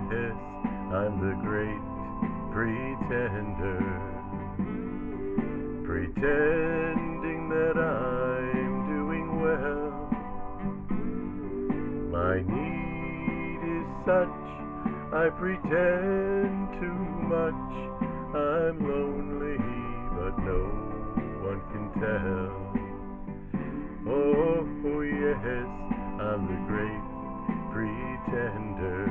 yes, I'm the great pretender, pretending that I'm doing well. My need is such, I pretend too much. I'm lonely, but no one can tell. Oh yes, I'm the great pretender,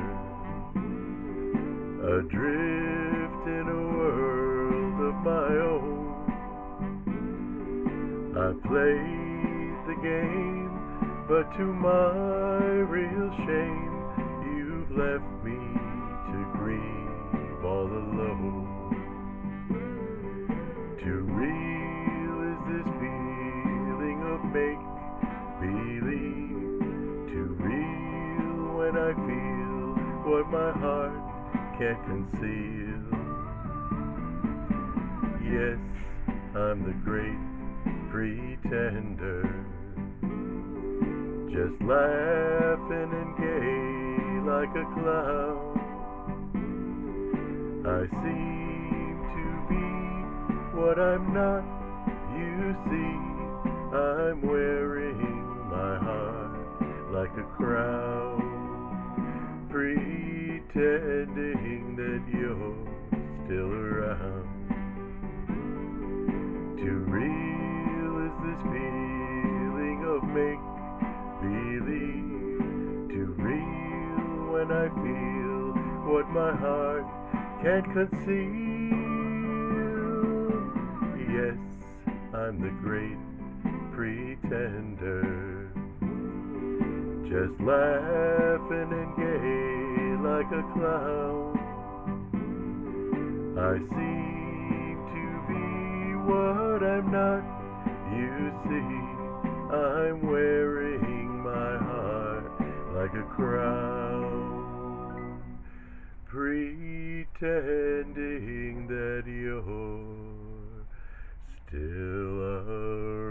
adrift in a world of my own. I played the game, but to my real shame, you've left me to grieve all alone. Too real is this feeling of make-believe, too real when I feel what my heart can't conceal. Yes, I'm the great pretender, just laughing and gay like a clown. I seem to be what I'm not, you see. I'm wearing my heart like a crown, pretending that you're still around. Too real is this feeling of make-believe, too real when I feel what my heart can't conceal. Yes, I'm the great pretender, just laughing and gay like a clown. I seem to be what I'm not, you see. I'm wearing my heart like a crown, pretending that you're still around.